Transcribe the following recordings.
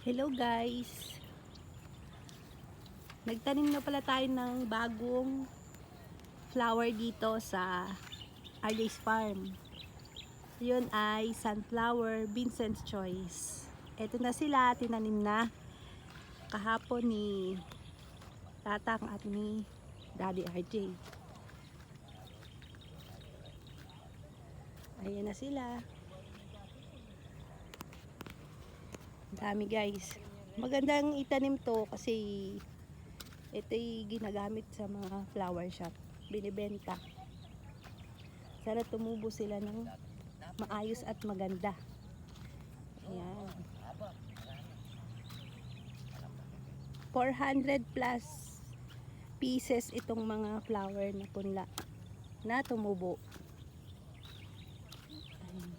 Hello guys! Nagtanim na pala tayo ng bagong flower dito sa RJ's Farm. Yun ay sunflower Vincent's Choice. Ito na sila, tinanim na kahapon ni Tatang at ni Daddy RJ. Ayan na sila. Dami guys. Magandang itanim to kasi ito'y ginagamit sa mga flower shop. Binibenta. Sana tumubo sila ng maayos at maganda. Ayan. 400 plus pieces itong mga flower na punla na tumubo. Ayan.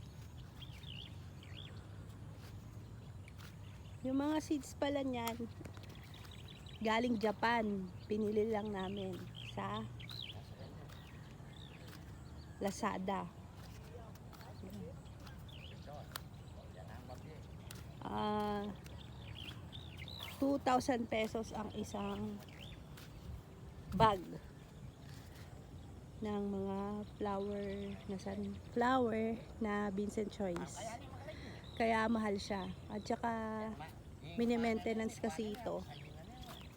Yung mga seeds pala niyan galing Japan, pinili lang namin sa Lazada. 2,000 pesos ang isang bag ng mga sunflower na Vincent Choice. Kaya mahal siya. At saka mini-maintenance kasi ito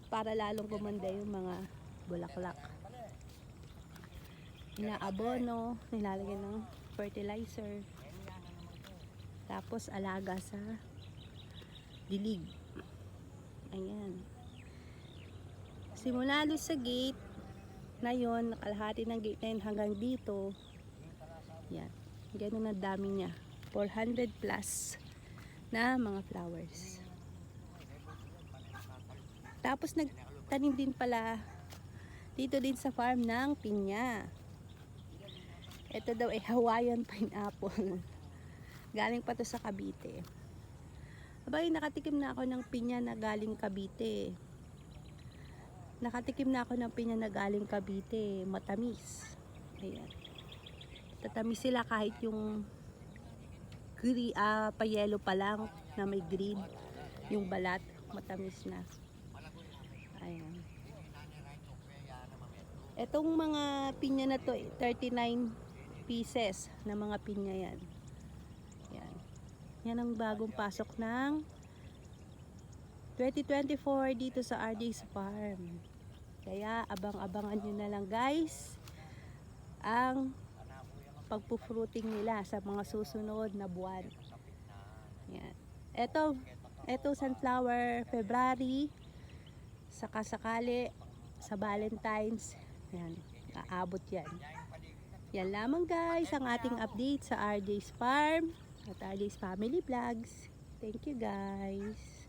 para lalong gumanda yung mga bulaklak. Inaabono, nilalagyan ng fertilizer, tapos alaga sa dilig. Ayan. Simula doon sa gate na yun, nakalahati ng gate na yun hanggang dito. Yan. Ganun na dami niya. 400 plus na mga flowers. Tapos nagtanim din pala dito din sa farm ng pinya. Ito daw ay Hawaiian pineapple. Galing pa to sa Cavite. Abay, nakatikim na ako ng pinya na galing Cavite. Nakatikim na ako ng pinya na galing Cavite. Matamis. Ayan. Tatamis sila kahit yung pa-yellow pa lang na may green. Yung balat, matamis na. Ayan. Etong mga pinya na to, 39 pieces na mga pinya yan. Yan. Yan ang bagong pasok ng 2024 dito sa RJ's Farm. Kaya abang-abangan nyo na lang guys ang pagpufruiting nila sa mga susunod na buwan. Yan. Ito sunflower February, saka sakali sa Valentine's. Yan. Aabot yan. Yan lamang guys ang ating update sa RJ's Farm at RJ's Family Vlogs. Thank you guys.